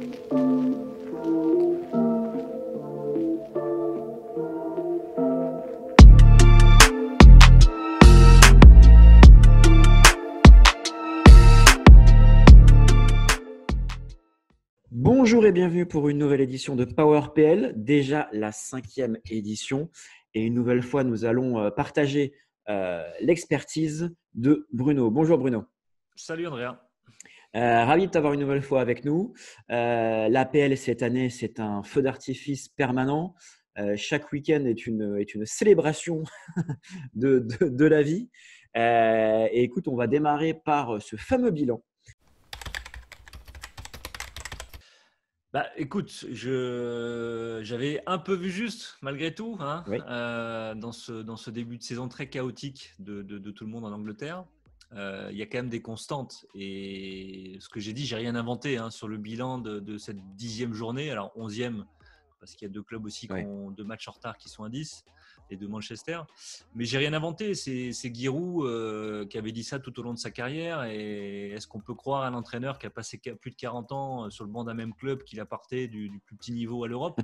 Bonjour et bienvenue pour une nouvelle édition de PowerPL, déjà la 5e édition. Et une nouvelle fois, nous allons partager l'expertise de Bruno. Bonjour Bruno. Salut Andrea. Ravi de t'avoir une nouvelle fois avec nous. L'APL cette année, c'est un feu d'artifice permanent. Chaque week-end est une célébration de la vie. Et écoute, on va démarrer par ce fameux bilan. Écoute, j'avais un peu vu juste malgré tout Oui. dans ce début de saison très chaotique de tout le monde en Angleterre. Il y a quand même des constantes et ce que j'ai dit, j'ai rien inventé sur le bilan de cette 10e journée, alors 11e parce qu'il y a deux clubs aussi qui ont 2 matchs en retard qui sont à 10, les deux Manchester. Mais j'ai rien inventé, c'est Giroud qui avait dit ça tout au long de sa carrière. Et est-ce qu'on peut croire à un entraîneur qui a passé plus de 40 ans sur le banc d'un même club qu'il a porté du plus petit niveau à l'Europe?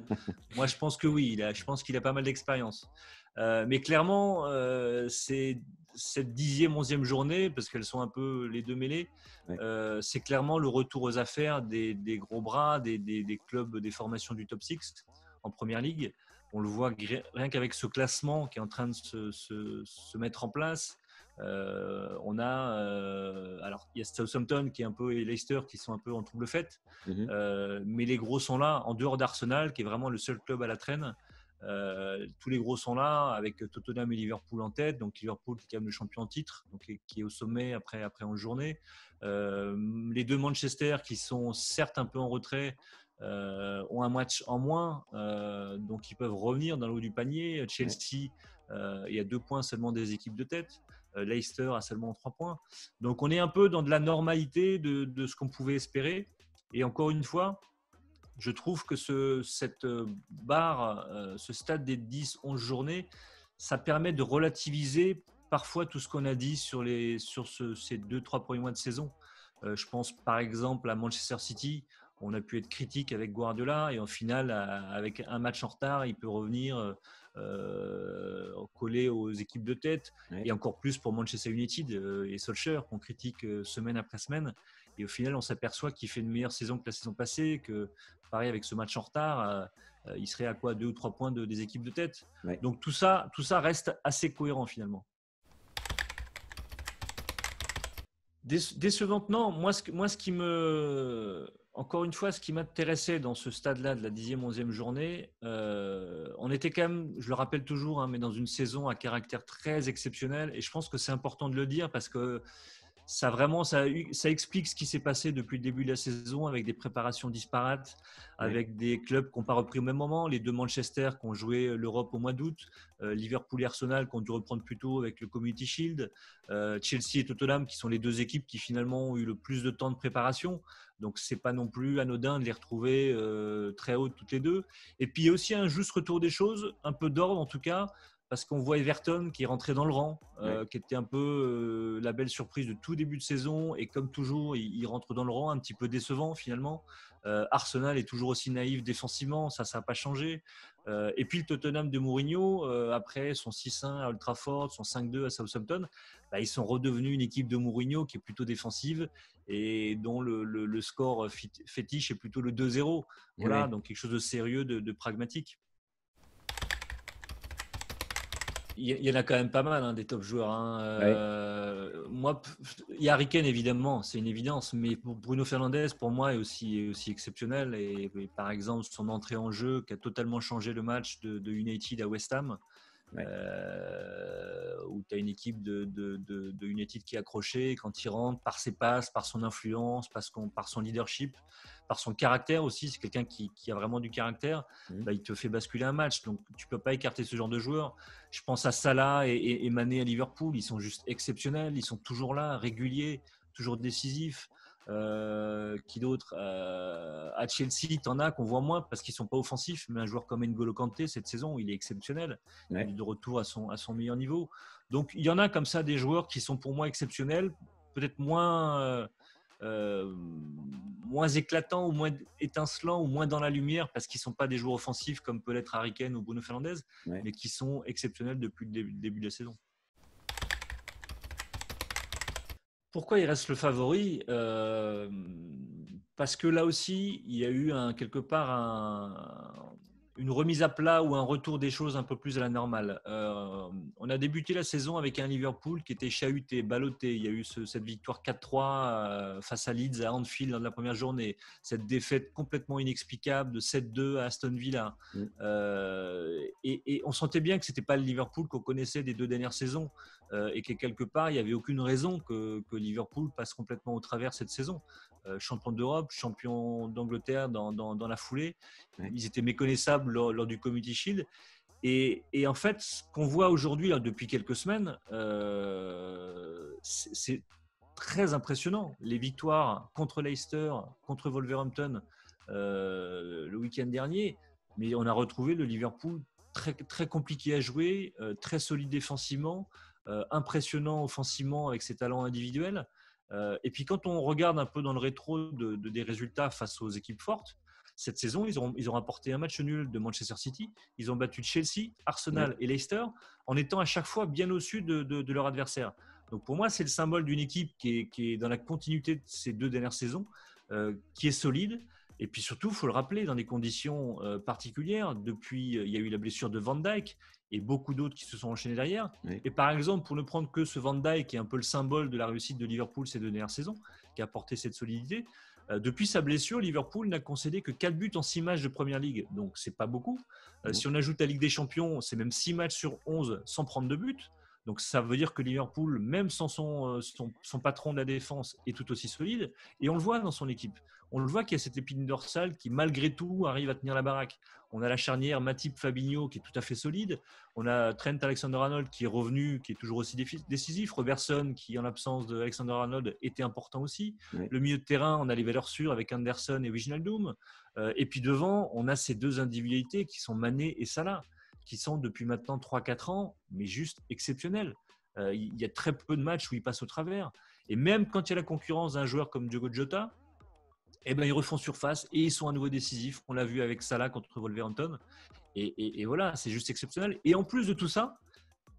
Moi, je pense que oui, je pense qu'il a pas mal d'expérience. Mais clairement, c'est cette 10e, 11e journée, parce qu'elles sont un peu les deux mêlées, c'est clairement le retour aux affaires des gros bras, des clubs, des formations du top 6 en première ligue. On le voit rien qu'avec ce classement qui est en train de se mettre en place. On a alors il y a Southampton qui est un peu et Leicester qui sont un peu en trouble-fête, mais les gros sont là, en dehors d'Arsenal qui est vraiment le seul club à la traîne. Tous les gros sont là, avec Tottenham et Liverpool en tête. Donc Liverpool qui est quand même le champion en titre, donc qui est au sommet après 11 journées. Les deux Manchester qui sont certes un peu en retrait, ont un match en moins, donc ils peuvent revenir dans le haut du panier. Chelsea, il y a 2 points seulement des équipes de tête. Leicester a seulement 3 points. Donc on est un peu dans de la normalité de ce qu'on pouvait espérer. Et encore une fois, je trouve que cette barre, ce stade des 10-11 journées, ça permet de relativiser parfois tout ce qu'on a dit sur ces 2-3 premiers mois de saison. Je pense par exemple à Manchester City. On a pu être critique avec Guardiola et en final, avec un match en retard, il peut revenir coller aux équipes de tête. Et encore plus pour Manchester United et Solskjaer qu'on critique semaine après semaine. Et au final, on s'aperçoit qu'il fait une meilleure saison que la saison passée, que pareil avec ce match en retard, il serait à quoi 2 ou 3 points des équipes de tête. Donc tout ça reste assez cohérent finalement. Décevante, non. Moi, encore une fois, ce qui m'intéressait dans ce stade-là de la 10e, 11e journée, on était quand même, je le rappelle toujours, mais dans une saison à caractère très exceptionnel. Et je pense que c'est important de le dire parce que ça explique ce qui s'est passé depuis le début de la saison avec des préparations disparates, avec des clubs qui n'ont pas repris au même moment. Les deux Manchester qui ont joué l'Europe au mois d'août, Liverpool et Arsenal qui ont dû reprendre plus tôt avec le Community Shield, Chelsea et Tottenham qui sont les deux équipes qui finalement ont eu le plus de temps de préparation. Donc c'est pas non plus anodin de les retrouver très hautes toutes les deux. Et puis il y a aussi un juste retour des choses, un peu d'ordre en tout cas, parce qu'on voit Everton qui est rentré dans le rang, qui était un peu la belle surprise de tout début de saison. Et comme toujours, il rentre dans le rang, un petit peu décevant finalement. Arsenal est toujours aussi naïf défensivement, ça n'a pas changé. Et puis le Tottenham de Mourinho, après son 6-1 à Old Trafford, son 5-2 à Southampton, ils sont redevenus une équipe de Mourinho qui est plutôt défensive et dont le score fétiche est plutôt le 2-0. Voilà, donc quelque chose de sérieux, de pragmatique. Il y en a quand même pas mal des top joueurs. Moi, il y a Harry Kane évidemment, c'est une évidence, mais Bruno Fernandes pour moi est aussi exceptionnel et par exemple son entrée en jeu qui a totalement changé le match de United à West Ham. Où tu as une équipe de United qui est accrochée quand il rentre par ses passes, par son influence, par son leadership, par son caractère aussi. C'est quelqu'un qui a vraiment du caractère. Il te fait basculer un match, donc tu peux pas écarter ce genre de joueurs. Je pense à Salah et Mané à Liverpool, ils sont juste exceptionnels, ils sont toujours là, réguliers, toujours décisifs. Qui d'autre à Chelsea, t'en as qu'on voit moins parce qu'ils sont pas offensifs, mais un joueur comme N'Golo Kanté cette saison, il est exceptionnel, il est de retour à son meilleur niveau. Donc il y en a comme ça des joueurs qui sont pour moi exceptionnels, peut-être moins moins éclatants ou moins étincelants ou moins dans la lumière parce qu'ils ne sont pas des joueurs offensifs comme peut l'être Harry Kane ou Bruno Fernandes, Ouais. mais qui sont exceptionnels depuis le début de la saison. Pourquoi il reste le favori Parce que là aussi, il y a eu quelque part une remise à plat ou un retour des choses un peu plus à la normale. On a débuté la saison avec un Liverpool qui était chahuté, ballotté. Il y a eu cette victoire 4-3 face à Leeds à Anfield dans la première journée. Cette défaite complètement inexplicable de 7-2 à Aston Villa. Et on sentait bien que ce n'était pas le Liverpool qu'on connaissait des 2 dernières saisons. Et que quelque part, il n'y avait aucune raison que Liverpool passe complètement au travers cette saison. Champion d'Europe, champion d'Angleterre dans la foulée. Ouais. Ils étaient méconnaissables lors du Community Shield. Et en fait, ce qu'on voit aujourd'hui, depuis quelques semaines, c'est très impressionnant. Les victoires contre Leicester, contre Wolverhampton le week-end dernier, mais on a retrouvé le Liverpool très, très compliqué à jouer, très solide défensivement, impressionnant offensivement avec ses talents individuels. Et puis quand on regarde un peu dans le rétro des résultats face aux équipes fortes, cette saison, ils ont rapporté un match nul de Manchester City. Ils ont battu Chelsea, Arsenal et Leicester en étant à chaque fois bien au-dessus de leur adversaire. Donc pour moi, c'est le symbole d'une équipe qui est dans la continuité de ces 2 dernières saisons, qui est solide. Et puis surtout, il faut le rappeler, dans des conditions particulières. Depuis, il y a eu la blessure de Van Dijk et beaucoup d'autres qui se sont enchaînés derrière. Oui. Et par exemple, pour ne prendre que ce Van Dijk, qui est un peu le symbole de la réussite de Liverpool ces 2 dernières saisons, qui a apporté cette solidité, depuis sa blessure, Liverpool n'a concédé que 4 buts en 6 matchs de Première Ligue. Donc, c'est pas beaucoup. Si on ajoute la Ligue des Champions, c'est même 6 matchs sur 11 sans prendre de but. Donc, ça veut dire que Liverpool, même sans son patron de la défense, est tout aussi solide. Et on le voit dans son équipe. On le voit qu'il y a cette épine dorsale qui, malgré tout, arrive à tenir la baraque. On a la charnière Matip-Fabinho qui est tout à fait solide. On a Trent Alexander-Arnold qui est revenu, qui est toujours aussi décisif. Robertson qui, en l'absence de Alexander-Arnold, était important aussi. Oui. Le milieu de terrain, on a les valeurs sûres avec Anderson et Wijnaldum. Et puis devant, on a ces 2 individualités qui sont Mané et Salah, qui sont depuis maintenant 3-4 ans, mais juste exceptionnels. Il y a très peu de matchs où ils passent au travers. Et même quand il y a la concurrence d'un joueur comme Diogo Jota, eh ben, ils refont surface et ils sont à nouveau décisifs. On l'a vu avec Salah contre Wolverhampton. Et voilà, c'est juste exceptionnel. Et en plus de tout ça,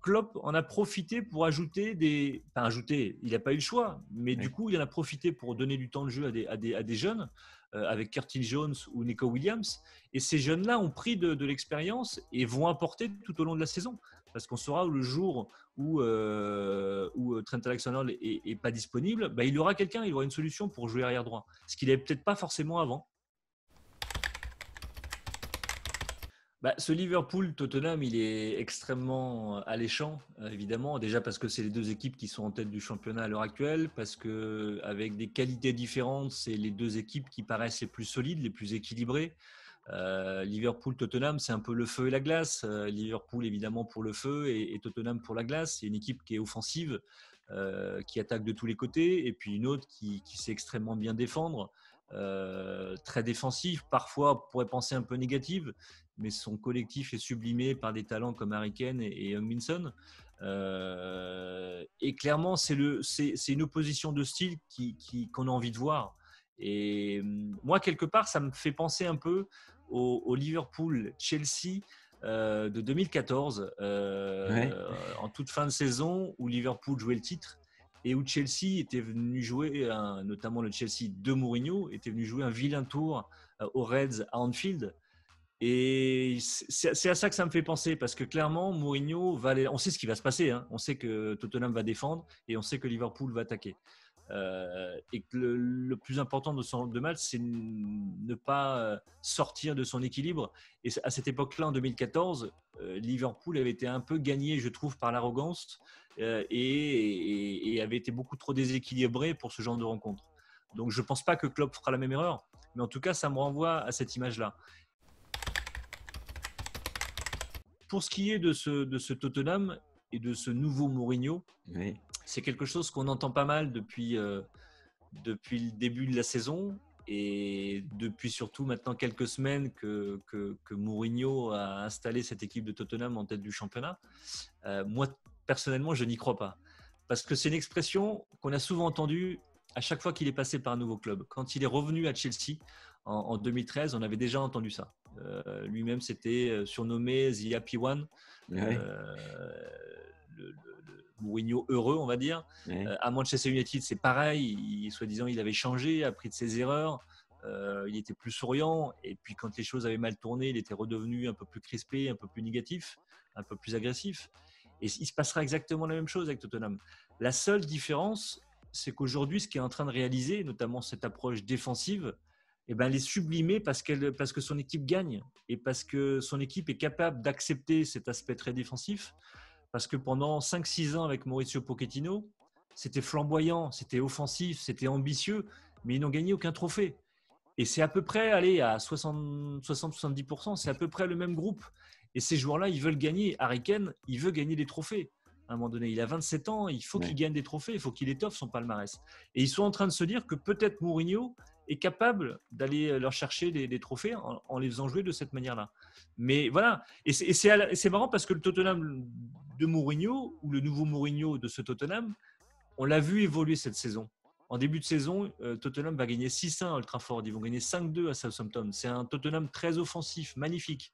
Klopp en a profité pour ajouter Enfin, ajouter, il n'a pas eu le choix, mais du coup, il en a profité pour donner du temps de jeu à des jeunes, avec Curtis Jones ou Nico Williams. Et ces jeunes-là ont pris de l'expérience et vont apporter tout au long de la saison. Parce qu'on saura le jour où Trent Alexander est pas disponible, bah, il aura quelqu'un, il aura une solution pour jouer arrière droit. Ce qu'il n'avait peut-être pas forcément avant. Bah, ce Liverpool-Tottenham, il est extrêmement alléchant, évidemment. Déjà parce que c'est les 2 équipes qui sont en tête du championnat à l'heure actuelle, parce qu'avec des qualités différentes, c'est les 2 équipes qui paraissent les plus solides, les plus équilibrées. Liverpool-Tottenham, c'est un peu le feu et la glace. Liverpool, évidemment, pour le feu et Tottenham pour la glace. C'est une équipe qui est offensive, qui attaque de tous les côtés, et puis une autre qui sait extrêmement bien défendre. Très défensive, parfois on pourrait penser un peu négative, mais son collectif est sublimé par des talents comme Harry Kane et Heung-min Son. Et clairement, c'est une opposition de style qu'on a envie de voir. Et moi, quelque part, ça me fait penser un peu au Liverpool-Chelsea de 2014, en toute fin de saison, où Liverpool jouait le titre et où Chelsea était venu jouer, notamment le Chelsea de Mourinho, était venu jouer un vilain tour aux Reds à Anfield. Et c'est à ça que ça me fait penser, parce que clairement, Mourinho on sait ce qui va se passer, hein. On sait que Tottenham va défendre et on sait que Liverpool va attaquer. Et que le plus important de son de match, c'est ne pas sortir de son équilibre. Et à cette époque-là, en 2014, Liverpool avait été un peu gagné, je trouve, par l'arrogance et avait été beaucoup trop déséquilibré pour ce genre de rencontre. Donc, je ne pense pas que Klopp fera la même erreur, mais en tout cas, ça me renvoie à cette image-là. Pour ce qui est de ce Tottenham et de ce nouveau Mourinho, c'est quelque chose qu'on entend pas mal depuis le début de la saison et depuis surtout maintenant quelques semaines que Mourinho a installé cette équipe de Tottenham en tête du championnat. Moi, personnellement, je n'y crois pas. Parce que c'est une expression qu'on a souvent entendue à chaque fois qu'il est passé par un nouveau club. Quand il est revenu à Chelsea en 2013, on avait déjà entendu ça. Lui-même s'était surnommé The Happy One, Ouais, le Mourinho heureux, on va dire. ouais, À Manchester United, c'est pareil. Soi-disant, il avait changé, appris de ses erreurs. Il était plus souriant. Et puis, quand les choses avaient mal tourné, il était redevenu un peu plus crispé, un peu plus négatif, un peu plus agressif. Et il se passera exactement la même chose avec Tottenham. La seule différence, c'est qu'aujourd'hui, ce qu'il est en train de réaliser, notamment cette approche défensive, eh ben, elle est sublimée parce que son équipe gagne et parce que son équipe est capable d'accepter cet aspect très défensif. Parce que pendant 5-6 ans avec Mauricio Pochettino, c'était flamboyant, c'était offensif, c'était ambitieux, mais ils n'ont gagné aucun trophée. Et c'est à peu près, allez, à 60-70%, c'est à peu près le même groupe. Et ces joueurs-là, ils veulent gagner. Harry Kane, il veut gagner des trophées. À un moment donné, il a 27 ans, il faut qu'il ouais. gagne des trophées, il faut qu'il étoffe son palmarès. Et ils sont en train de se dire que peut-être Mourinho est capable d'aller leur chercher des trophées en les faisant jouer de cette manière-là. Mais voilà, et c'est marrant parce que le Tottenham de Mourinho, ou le nouveau Mourinho de ce Tottenham, on l'a vu évoluer cette saison. En début de saison, Tottenham va gagner 6-1 à Old Trafford. Ils vont gagner 5-2 à Southampton. C'est un Tottenham très offensif, magnifique.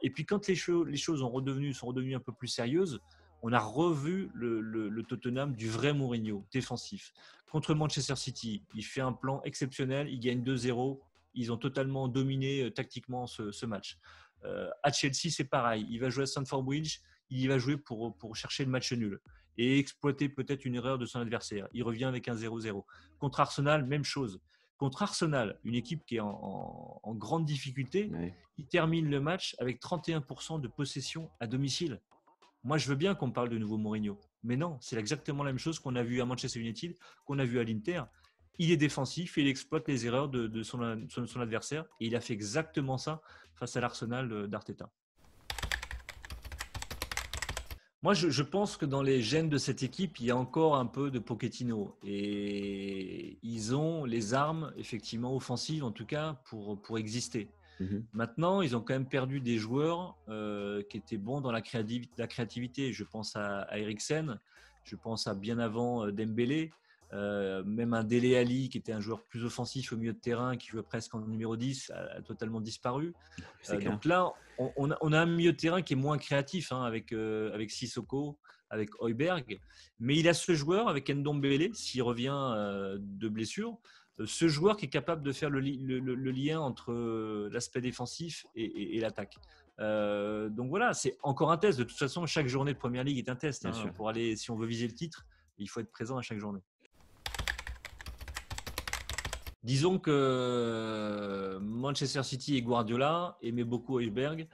Et puis quand les choses sont redevenues un peu plus sérieuses, on a revu le Tottenham du vrai Mourinho, défensif. Contre Manchester City, il fait un plan exceptionnel, il gagne 2-0. Ils ont totalement dominé tactiquement ce match. À Chelsea, c'est pareil. Il va jouer à Stamford Bridge, il y va jouer pour chercher le match nul et exploiter peut-être une erreur de son adversaire. Il revient avec un 0-0. Contre Arsenal, même chose. Contre Arsenal, une équipe qui est en grande difficulté, Ouais. il termine le match avec 31% de possession à domicile. Moi, je veux bien qu'on parle de nouveau Mourinho. Mais non, c'est exactement la même chose qu'on a vu à Manchester United, qu'on a vu à l'Inter. Il est défensif, il exploite les erreurs de son adversaire et il a fait exactement ça face à l'Arsenal d'Arteta. Moi, je pense que dans les gènes de cette équipe, il y a encore un peu de Pochettino. Et ils ont les armes, effectivement, offensives, en tout cas, pour exister. Mhm. Maintenant, ils ont quand même perdu des joueurs qui étaient bons dans la créativité. Je pense à Eriksen, je pense à bien avant Dembélé, même un Dele Alli qui était un joueur plus offensif au milieu de terrain, qui jouait presque en numéro 10, a totalement disparu. C'est clair. Donc là, on a un milieu de terrain qui est moins créatif avec Sissoko, avec Højbjerg. Mais il a ce joueur avec Ndombele, s'il revient de blessure, ce joueur qui est capable de faire le lien entre l'aspect défensif et l'attaque. Donc voilà, c'est encore un test. De toute façon, chaque journée de Première Ligue est un test. Bien sûr. Pour aller, si on veut viser le titre, il faut être présent à chaque journée. Disons que Manchester City et Guardiola aimaient beaucoup Højbjerg,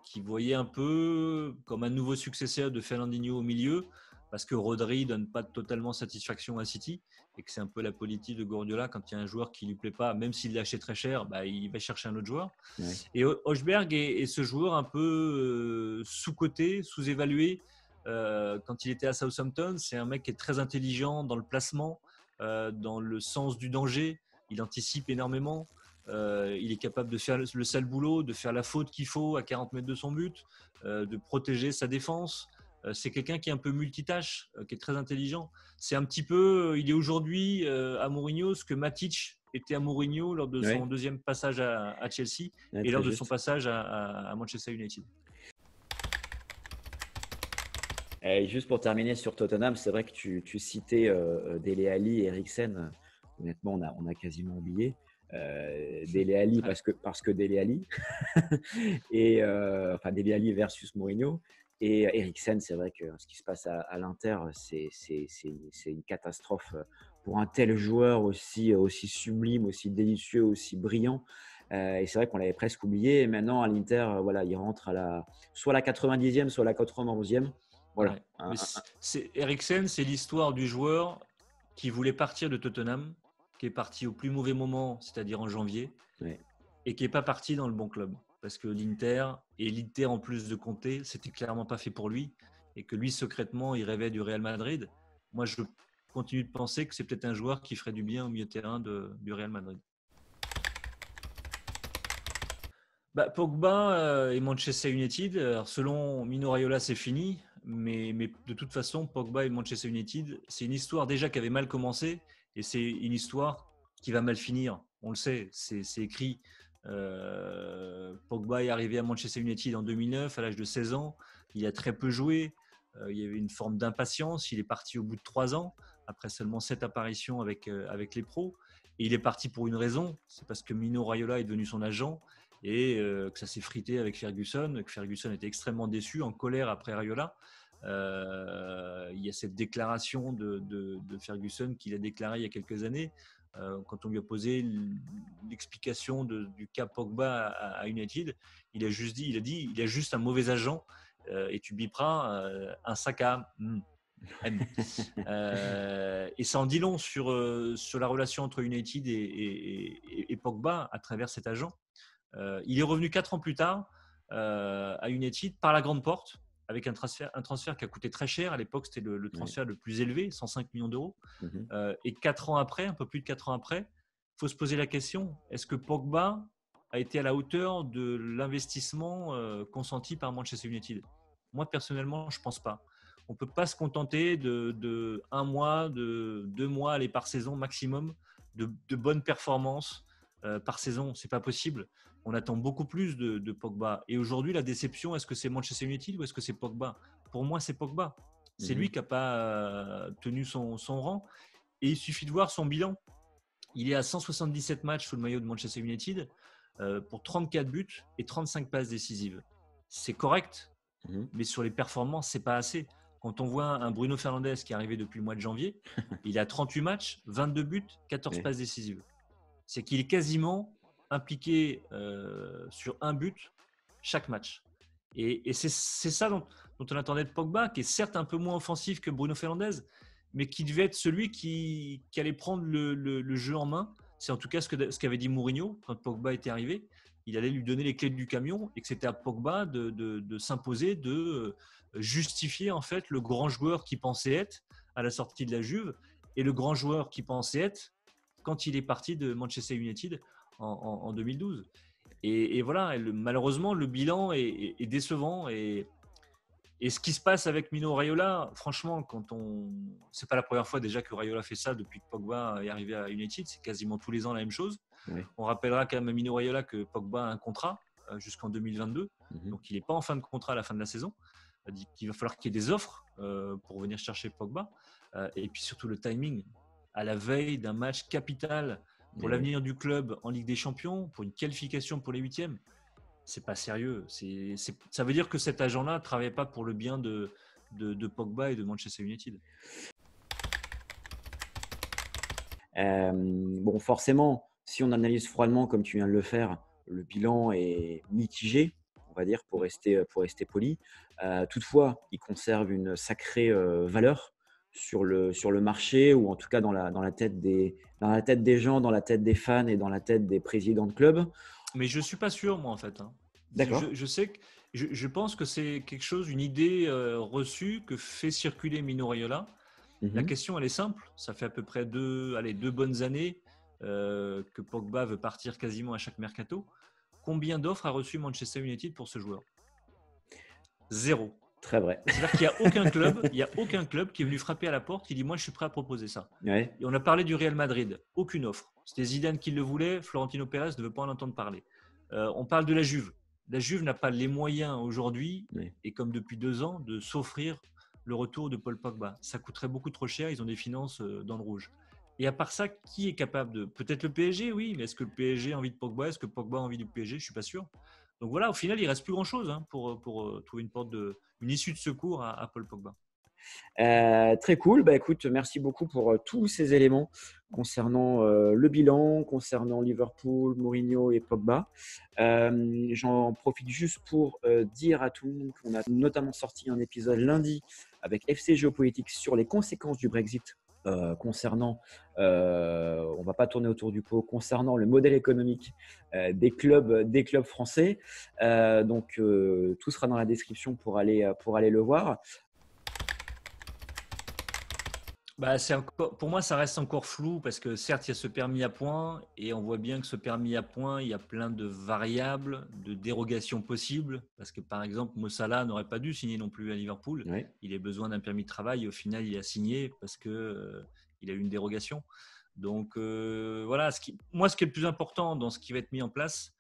qui voyait un peu comme un nouveau successeur de Fernandinho au milieu, parce que Rodri ne donne pas totalement satisfaction à City, et que c'est un peu la politique de Guardiola, quand il y a un joueur qui ne lui plaît pas, même s'il l'achète très cher, bah, il va chercher un autre joueur. Ouais. Et Højbjerg est ce joueur un peu sous-coté, sous-évalué. Quand il était à Southampton, c'est un mec qui est très intelligent dans le placement, dans le sens du danger. Il anticipe énormément. Il est capable de faire le sale boulot, de faire la faute qu'il faut à 40 mètres de son but, de protéger sa défense. C'est quelqu'un qui est un peu multitâche, qui est très intelligent. C'est un petit peu, il est aujourd'hui à Mourinho ce que Matic était à Mourinho lors de son Ouais. deuxième passage à Chelsea Ouais, et très lors de son juste. passage à Manchester United. Et juste pour terminer sur Tottenham, c'est vrai que tu citais Dele Alli et Eriksen. Honnêtement, on a quasiment oublié. Dele Alli parce que Dele Alli. Et enfin, Dele Alli versus Mourinho. Et Eriksen, c'est vrai que ce qui se passe à l'Inter, c'est une catastrophe pour un tel joueur aussi sublime, aussi délicieux, aussi brillant. Et c'est vrai qu'on l'avait presque oublié. Et maintenant, à l'Inter, voilà, il rentre soit la 90e, soit la 91e. Voilà. Ouais. Mais Eriksen, c'est l'histoire du joueur qui voulait partir de Tottenham, qui est parti au plus mauvais moment, c'est-à-dire en janvier, Ouais. et qui n'est pas parti dans le bon club. Parce que l'Inter en plus de compter, c'était clairement pas fait pour lui, et que lui, secrètement, il rêvait du Real Madrid. Moi, je continue de penser que c'est peut-être un joueur qui ferait du bien au milieu de terrain du Real Madrid. Pogba et Manchester United, alors selon Mino Raiola, c'est fini. mais de toute façon, Pogba et Manchester United, c'est une histoire déjà qui avait mal commencé et c'est une histoire qui va mal finir. On le sait, c'est écrit. Pogba est arrivé à Manchester United en 2009 à l'âge de 16 ans. Il a très peu joué. Il y avait une forme d'impatience. Il est parti au bout de 3 ans, après seulement 7 apparitions avec les pros. Et il est parti pour une raison, c'est parce que Mino Raiola est devenu son agent et que ça s'est frité avec Ferguson, que Ferguson était extrêmement déçu, en colère après Raiola. Il y a cette déclaration de Ferguson qu'il a déclarée il y a quelques années, quand on lui a posé l'explication du cas Pogba à United. Il a dit, il a juste un mauvais agent et tu biperas un sac à M. Et ça en dit long sur la relation entre United et Pogba à travers cet agent. Il est revenu 4 ans plus tard à United par la grande porte, avec un transfert qui a coûté très cher. À l'époque, c'était le transfert le plus élevé, 105 millions d'euros. Et 4 ans après, un peu plus de 4 ans après, il faut se poser la question, est-ce que Pogba a été à la hauteur de l'investissement consenti par Manchester United? Moi, personnellement, je ne pense pas. On ne peut pas se contenter de 1 mois, de 2 mois, aller par saison maximum, de bonnes performances par saison. Ce n'est pas possible. On attend beaucoup plus de Pogba. Et aujourd'hui, la déception, est-ce que c'est Manchester United ou est-ce que c'est Pogba? Pour moi, c'est Pogba. C'est lui qui n'a pas tenu son rang. Et il suffit de voir son bilan. Il est à 177 matchs sous le maillot de Manchester United pour 34 buts et 35 passes décisives. C'est correct, mais sur les performances, ce n'est pas assez. Quand on voit un Bruno Fernandes qui est arrivé depuis le mois de janvier, il a 38 matchs, 22 buts, 14 passes décisives. C'est qu'il est quasiment impliqué sur un but chaque match. Et c'est ça dont on attendait de Pogba, qui est certes un peu moins offensif que Bruno Fernandes, mais qui devait être celui qui allait prendre le jeu en main. C'est en tout cas ce qu'avait dit Mourinho quand Pogba était arrivé. Il allait lui donner les clés du camion et que c'était à Pogba de s'imposer, de justifier en fait le grand joueur qu'il pensait être à la sortie de la Juve et le grand joueur qu'il pensait être quand il est parti de Manchester United en 2012. Et voilà, malheureusement, le bilan est décevant. Et ce qui se passe avec Mino Raiola, franchement, c'est pas la première fois déjà que Raiola fait ça depuis que Pogba est arrivé à United. C'est quasiment tous les ans la même chose. Oui. On rappellera quand même à Mino Raiola que Pogba a un contrat jusqu'en 2022. Donc, il n'est pas en fin de contrat à la fin de la saison. Il dit qu'il va falloir qu'il y ait des offres pour venir chercher Pogba. Et puis surtout le timing. À la veille d'un match capital pour l'avenir du club en Ligue des Champions, pour une qualification pour les huitièmes, c'est pas sérieux. Ça veut dire que cet agent-là ne travaillait pas pour le bien de Pogba et de Manchester United. Bon, forcément, si on analyse froidement comme tu viens de le faire, le bilan est mitigé, on va dire, pour rester poli. Toutefois, il conserve une sacrée valeur sur le marché, ou en tout cas dans la tête des gens, dans la tête des fans et dans la tête des présidents de clubs. Mais je ne suis pas sûr, moi, en fait. D'accord. Je pense que c'est quelque chose, une idée reçue que fait circuler Mino Raiola. La question, elle est simple. Ça fait à peu près 2 bonnes années que Pogba veut partir quasiment à chaque mercato. Combien d'offres a reçu Manchester United pour ce joueur? 0. Très vrai. C'est-à-dire qu'il n'y a aucun club qui est venu frapper à la porte qui dit « moi, je suis prêt à proposer ça ». Ouais. Et on a parlé du Real Madrid. Aucune offre. C'était Zidane qui le voulait. Florentino Pérez ne veut pas en entendre parler. On parle de la Juve. La Juve n'a pas les moyens aujourd'hui, et comme depuis 2 ans, de s'offrir le retour de Paul Pogba. Ça coûterait beaucoup trop cher. Ils ont des finances dans le rouge. Et à part ça, qui est capable de… Peut-être le PSG, oui. Mais est-ce que le PSG a envie de Pogba? Est-ce que Pogba a envie du PSG? Je ne suis pas sûr. Donc voilà, au final, il ne reste plus grand-chose pour trouver une issue de secours à Paul Pogba. Très cool. Bah, écoute, merci beaucoup pour tous ces éléments concernant le bilan, concernant Liverpool, Mourinho et Pogba. J'en profite juste pour dire à tout le monde qu'on a notamment sorti un épisode lundi avec FC Géopolitique sur les conséquences du Brexit. Concernant, on ne va pas tourner autour du pot, concernant le modèle économique des clubs français. Donc, tout sera dans la description pour aller le voir. Bah, pour moi, ça reste encore flou parce que certes, il y a ce permis à points et on voit bien que ce permis à points, il y a plein de variables, de dérogations possibles. Parce que par exemple, Mo Salah n'aurait pas dû signer non plus à Liverpool. Ouais. Il a besoin d'un permis de travail et au final, il a signé parce que il a eu une dérogation. Donc voilà, moi, ce qui est le plus important dans ce qui va être mis en place,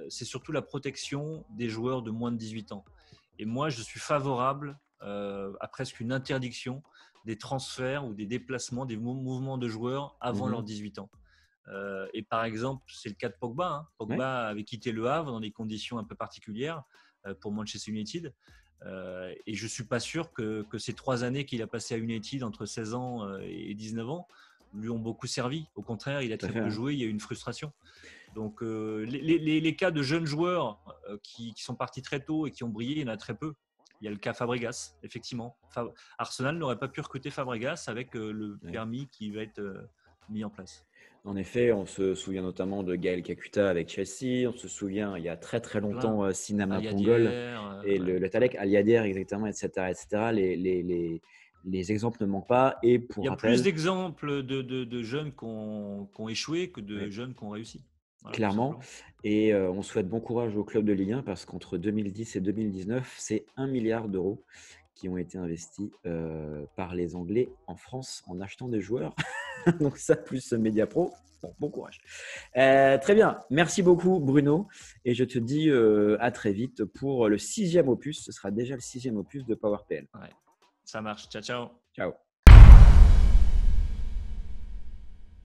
c'est surtout la protection des joueurs de moins de 18 ans. Et moi, je suis favorable à presque une interdiction des transferts ou des déplacements, des mouvements de joueurs avant leurs 18 ans. Et par exemple, c'est le cas de Pogba. Hein. Ouais. Pogba avait quitté Le Havre dans des conditions un peu particulières pour Manchester United. Et je ne suis pas sûr que ces 3 années qu'il a passées à United entre 16 ans et 19 ans lui ont beaucoup servi. Au contraire, il a très peu joué, il y a eu une frustration. Donc les cas de jeunes joueurs qui sont partis très tôt et qui ont brillé, il y en a très peu. Il y a le cas Fabregas, effectivement. Arsenal n'aurait pas pu recruter Fabregas avec le permis qui va être mis en place. En effet, on se souvient notamment de Gaël Kakuta avec Chelsea. On se souvient, il y a très très longtemps, Sinama Pongol et le Talek Aliader, exactement, etc. etc. Les exemples ne manquent pas. Et pour il y a rappel, plus d'exemples de jeunes qui ont échoué que de jeunes qui ont réussi. Voilà, clairement. Et on souhaite bon courage au club de Ligue 1 parce qu'entre 2010 et 2019, c'est 1 milliard d'euros qui ont été investis par les Anglais en France en achetant des joueurs. Donc ça, plus Mediapro. Bon courage. Très bien. Merci beaucoup, Bruno. Et je te dis à très vite pour le 6e opus. Ce sera déjà le 6e opus de PowerPL. Ouais, ça marche. Ciao, ciao. Ciao.